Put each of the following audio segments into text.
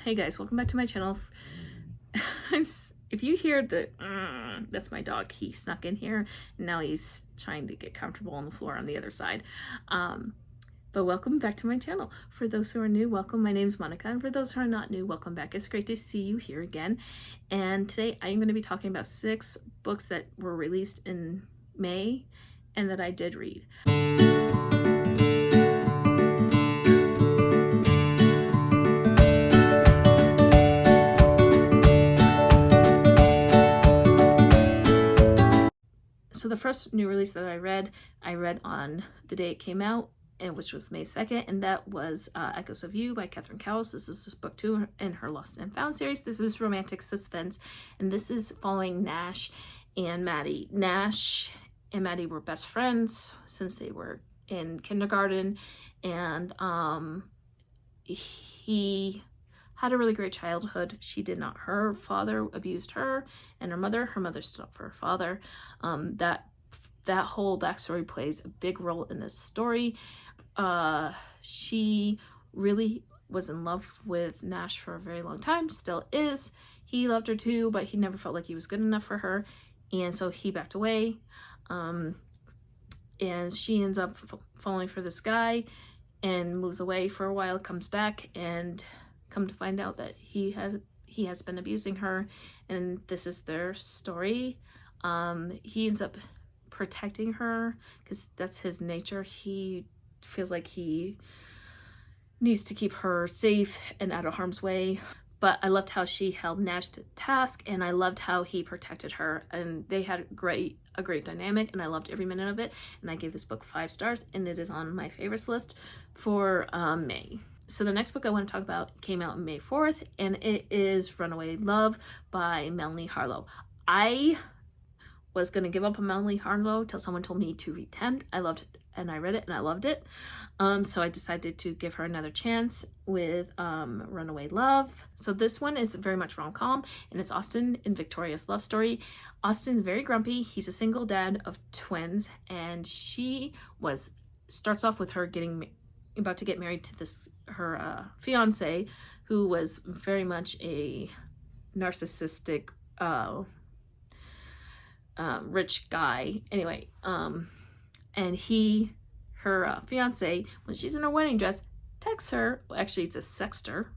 Hey guys, welcome back to my channel. If you hear the that's my dog. He snuck in here and now he's trying to get comfortable on the floor on the other side. But welcome back to my channel. For those who are new, welcome. My name is Monica, and for those who are not new, welcome back. It's great to see you here again. And today I am going to be talking about 6 books that were released in May and that I did read. So the first new release that I read on the day it came out, and which was May 2nd, and that was Echoes of You by Catherine Cowles. This is book 2 in her Lost and Found series. This is romantic suspense, and this is following Nash and Maddie. Nash and Maddie were best friends since they were in kindergarten, and he had a really great childhood. She did not. Her father abused her and her mother. Her mother stood up for her father. That whole backstory plays a big role in this story. She really was in love with Nash for a very long time, still is. He loved her too, but he never felt like he was good enough for her, and so he backed away. And she ends up falling for this guy and moves away for a while, comes back, and come to find out that he has been abusing her, and this is their story. He ends up protecting her because that's his nature. He feels like he needs to keep her safe and out of harm's way. But I loved how she held Nash to task, and I loved how he protected her, and they had a great dynamic, and I loved every minute of it. And I gave this book 5 stars, and it is on my favorites list for May. So the next book I want to talk about came out May 4th, and it is Runaway Love by Melanie Harlow. I was going to give up on Melanie Harlow till someone told me to read Tempt. I loved it, and I read it, and I loved it. So I decided to give her another chance with Runaway Love. So this one is very much rom-com, and it's Austin and Victoria's love story. Austin's very grumpy. He's a single dad of twins, and she starts off with her about to get married to her fiance, who was very much a narcissistic rich guy. Anyway, and her fiance, when she's in her wedding dress, texts her. Well, actually, it's a sexter.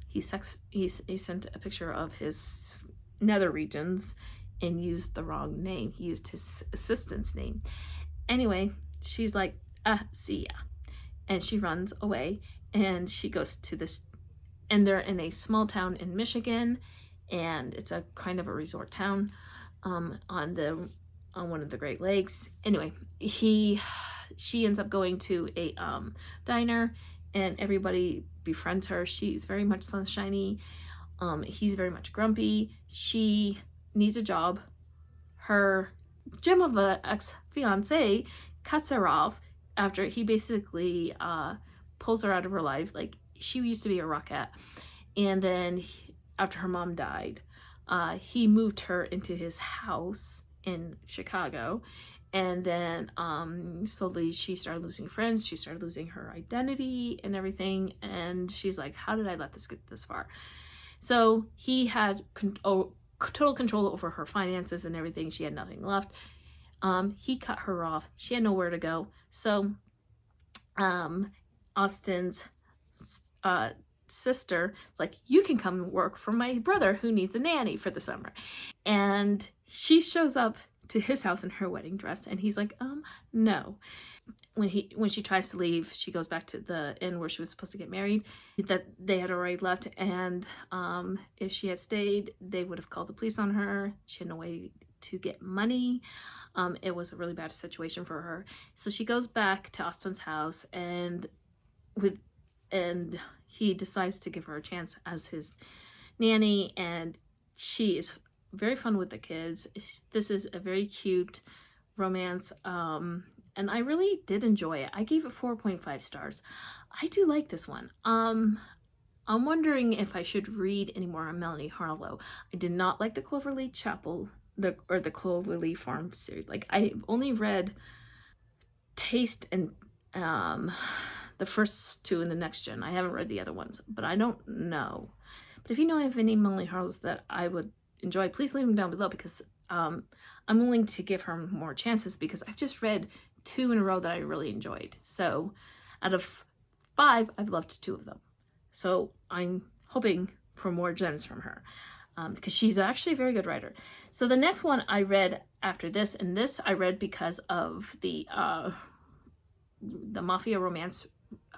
He sent a picture of his nether regions and used the wrong name. He used his assistant's name. Anyway, she's like, see ya. And she runs away, and she goes to this, and they're in a small town in Michigan, and it's a kind of a resort town on one of the Great Lakes. Anyway, she ends up going to a diner, and everybody befriends her. She's very much sunshiny. He's very much grumpy. She needs a job. Her gem of a ex-fiance cuts her off after he basically pulls her out of her life. Like, she used to be a rockette, and then after her mom died, he moved her into his house in Chicago, and then slowly she started losing friends. She started losing her identity and everything, and she's like, how did I let this get this far? So he had total control over her finances and everything. She had nothing left. He cut her off. She had nowhere to go. So Austin's sister is like, you can come work for my brother who needs a nanny for the summer. And she shows up to his house in her wedding dress, and he's like, no. When she tries to leave, she goes back to the inn where she was supposed to get married, that they had already left, and if she had stayed, they would have called the police on her. She had no way to get money. It was a really bad situation for her. So she goes back to Austin's house, and he decides to give her a chance as his nanny, and she is very fun with the kids. This is a very cute romance, and I really did enjoy it. I gave it 4.5 stars. I do like this one. I'm wondering if I should read any more on Melanie Harlow. I did not like the Cloverleaf Chapel, the Cloverleaf Farm series. Like, I only read Taste and the first two in the next gen. I haven't read the other ones, but I don't know. But if you know of any Emily Harles that I would enjoy, please leave them down below, because I'm willing to give her more chances, because I've just read 2 in a row that I really enjoyed. So out of 5, I've loved 2 of them. So I'm hoping for more gems from her, because she's actually a very good writer. So the next one I read after this, and this I read because of the Mafia Romance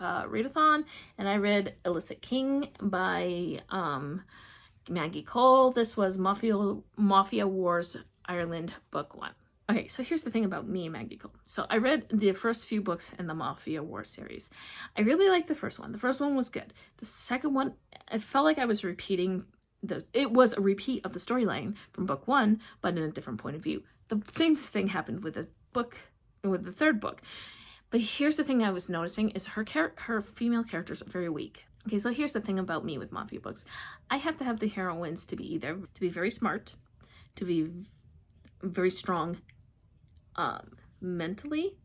readathon, and I read Illicit King by Maggie Cole. This was Mafia Wars Ireland book 1. Okay, so here's the thing about me and Maggie Cole. So I read the first few books in the Mafia Wars series. I really liked the first one. The first one was good. The second one, I felt like I was repeating it was a repeat of the storyline from book 1, but in a different point of view. The same thing happened with the third book. But here's the thing I was noticing is her female characters are very weak. Okay, so here's the thing about me with Mafia books. I have to have the heroines to be very smart, to be very strong mentally,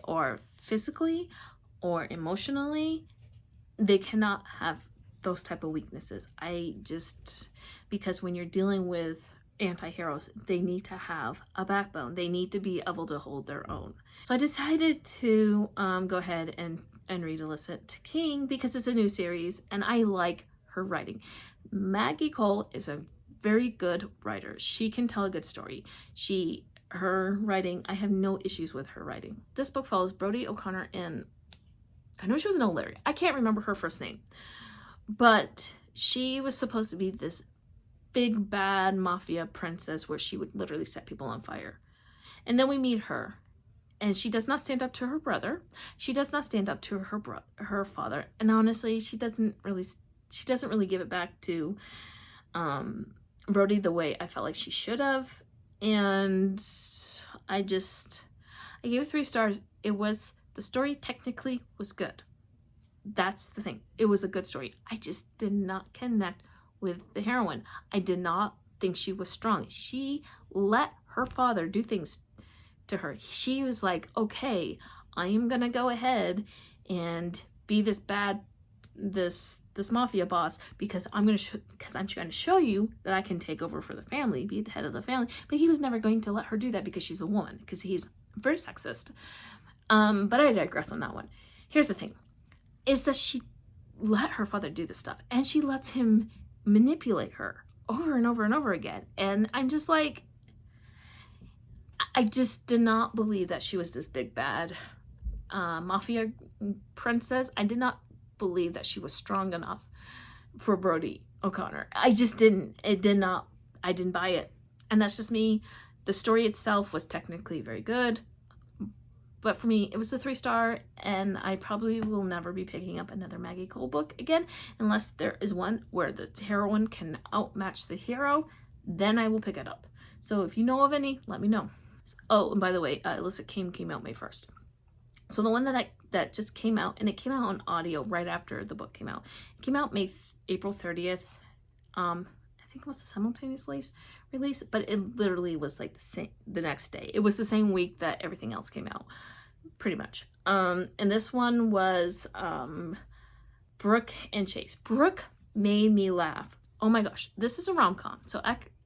or physically, or emotionally. They cannot have those type of weaknesses. Because when you're dealing with anti-heroes, they need to have a backbone. They need to be able to hold their own. So I decided to go ahead and read Illicit King, because it's a new series and I like her writing. Maggie Cole is a very good writer. She can tell a good story. Her writing, I have no issues with her writing. This book follows Brodie O'Connor and I know she was an O'Leary. I can't remember her first name, but she was supposed to be this big bad mafia princess where she would literally set people on fire. And then we meet her, and she does not stand up to her brother. She does not stand up to her father. And honestly, she doesn't really give it back to Brodie the way I felt like she should have. And I gave it 3 stars. The story technically was good. That's the thing. It was a good story. I just did not connect with the heroine. I did not think she was strong. She let her father do things to her. She was like, okay, I am gonna go ahead and be this mafia boss, because I'm trying to show you that I can take over for the family, be the head of the family. But he was never going to let her do that because she's a woman, because he's very sexist. But I digress on that one. Here's the thing, is that she let her father do this stuff, and she lets him manipulate her over and over and over again. And I'm just like, I just did not believe that she was this big bad mafia princess. I did not believe that she was strong enough for Brodie O'Connor. I didn't buy it. And that's just me. The story itself was technically very good, but for me, it was a 3-star, and I probably will never be picking up another Maggie Cole book again, unless there is one where the heroine can outmatch the hero. Then I will pick it up. So if you know of any, let me know. Oh, and by the way, Illicit King came out May 1st. So the one that just came out, and it came out on audio right after the book came out. It came out April 30th. I think it was a simultaneous release, but it literally was like the next day. It was the same week that everything else came out, pretty much. And this one was Brooke and Chase. Brooke made me laugh. Oh my gosh, this is a rom-com. So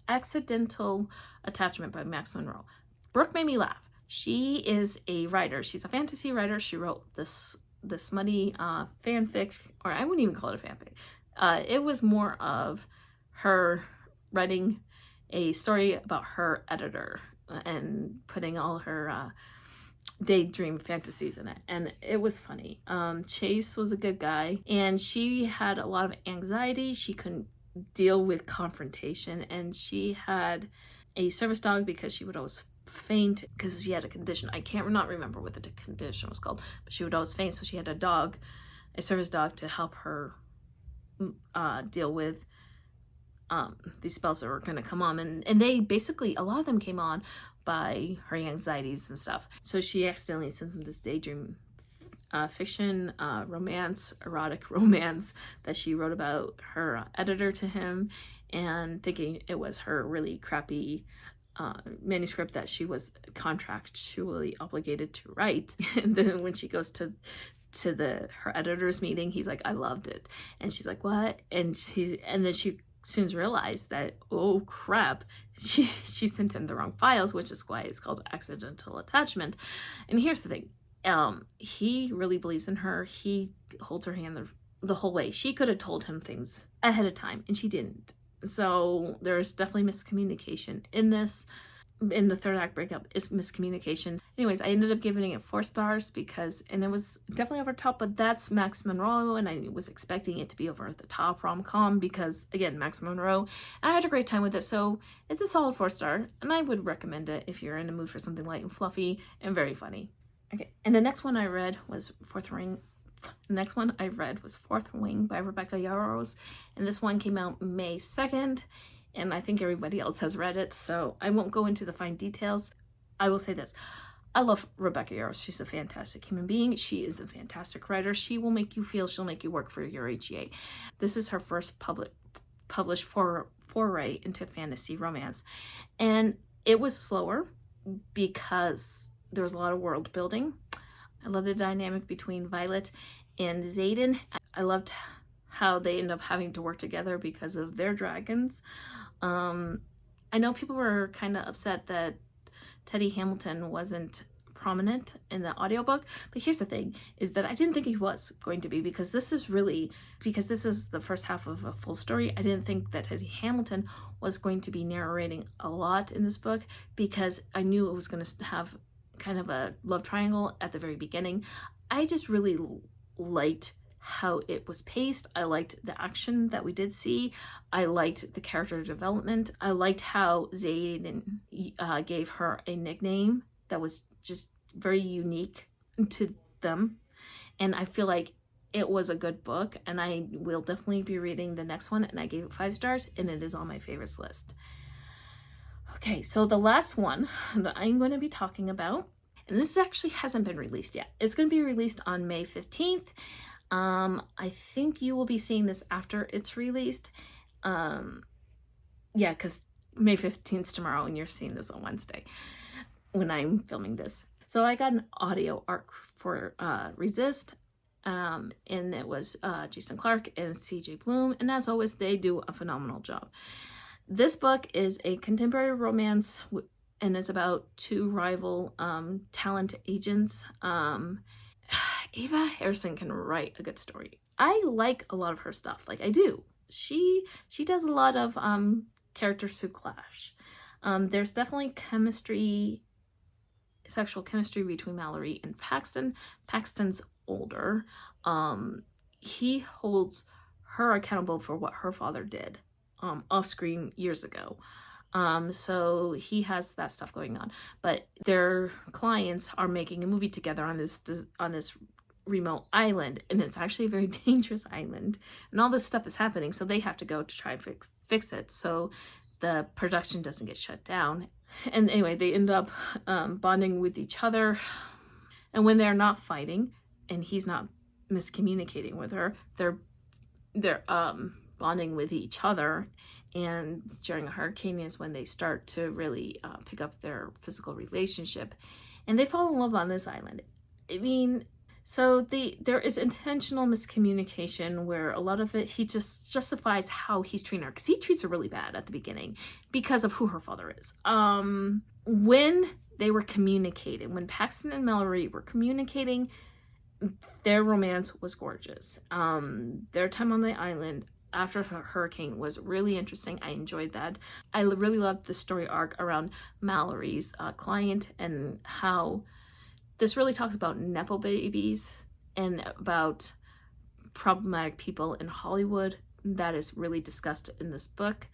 Accidental Attachment by Max Monroe. Brooke made me laugh. She is a writer. She's a fantasy writer. She wrote this smutty fanfic, or I wouldn't even call it a fanfic. It was more of her writing a story about her editor and putting all her daydream fantasies in it, and it was funny. Chase was a good guy, and she had a lot of anxiety. She couldn't deal with confrontation, and she had a service dog because she would always faint because she had a condition. I can't not remember what the condition was called, but she would always faint, so she had a service dog to help her deal with these spells that were going to come on, and they basically, a lot of them came on by her anxieties and stuff. So she accidentally sends him this daydream fiction erotic romance that she wrote about her editor to him, and thinking it was her really crappy manuscript that she was contractually obligated to write. And then when she goes to to her editor's meeting, he's like, I loved it. And she's like, what? And then she soon realized that, oh crap, she sent him the wrong files, which is why it's called accidental attachment. And here's the thing, he really believes in her. He holds her hand the whole way. She could have told him things ahead of time, and she didn't. So there's definitely miscommunication in this. In the third act breakup is miscommunication. Anyways, I ended up giving it 4 stars and it was definitely over the top, but that's Max Monroe, and I was expecting it to be over the top rom-com because, again, Max Monroe. I had a great time with it, so it's a solid 4-star, and I would recommend it if you're in the mood for something light and fluffy and very funny. Okay, and the next one I read was Fourth Wing by Rebecca Yarros, and this one came out May 2nd. And I think everybody else has read it, so I won't go into the fine details. I will say this. I love Rebecca Yarros. She's a fantastic human being. She is a fantastic writer. She will make you feel, she'll make you work for your HEA. This is her first published foray into fantasy romance. And it was slower because there was a lot of world building. I love the dynamic between Violet and Xaden. I loved how they end up having to work together because of their dragons. I know people were kind of upset that Teddy Hamilton wasn't prominent in the audiobook, but here's the thing, is that I didn't think he was going to be, because this is the first half of a full story. I didn't think that Teddy Hamilton was going to be narrating a lot in this book, because I knew it was going to have kind of a love triangle at the very beginning. I just really liked how it was paced. I liked the action that we did see. I liked the character development. I liked how Xaden gave her a nickname that was just very unique to them. And I feel like it was a good book, and I will definitely be reading the next one, and I gave it 5 stars, and it is on my favorites list. Okay, so the last one that I'm going to be talking about, and this actually hasn't been released yet. It's going to be released on May 15th. I think you will be seeing this after it's released. Yeah, because May 15th is tomorrow, and you're seeing this on Wednesday when I'm filming this. So I got an audio arc for Resist, and it was Jason Clark and CJ Bloom, and as always, they do a phenomenal job. This book is a contemporary romance, and it's about 2 rival talent agents. Eva Harrison can write a good story. I like a lot of her stuff. Like, I do. She does a lot of characters who clash. There's definitely sexual chemistry between Mallory and Paxton. Paxton's older. He holds her accountable for what her father did off screen years ago. So he has that stuff going on, but their clients are making a movie together on this remote island, and it's actually a very dangerous island, and all this stuff is happening, so they have to go to try and fix it so the production doesn't get shut down. And anyway, they end up bonding with each other, and when they're not fighting and he's not miscommunicating with her, they're bonding with each other, and during a hurricane is when they start to really pick up their physical relationship, and they fall in love on this island. I mean, so there is intentional miscommunication where a lot of it, he just justifies how he's treating her, because he treats her really bad at the beginning because of who her father is. When they were communicating, when Paxton and Mallory were communicating, their romance was gorgeous. Their time on the island after the hurricane was really interesting. I enjoyed that. I really loved the story arc around Mallory's client, and how this really talks about Nepo babies and about problematic people in Hollywood that is really discussed in this book.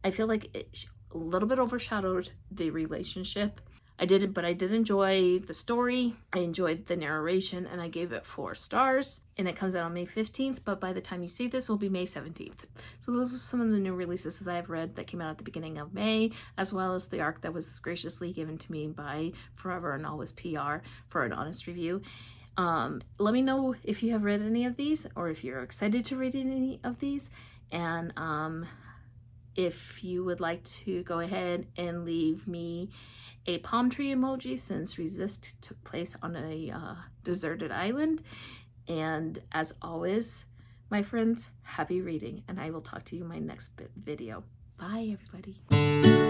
I feel like it a little bit overshadowed the relationship. I did enjoy the story. I enjoyed the narration, and I gave it 4 stars, and it comes out on May 15th, but by the time you see this, it will be May 17th. So those are some of the new releases that I've read that came out at the beginning of May, as well as the arc that was graciously given to me by Forever and Always PR for an honest review. Let me know if you have read any of these, or if you're excited to read any of these, and if you would like to go ahead and leave me a palm tree emoji, since Resist took place on a deserted island, And as always, my friends, happy reading, and I will talk to you in my next video. Bye, everybody.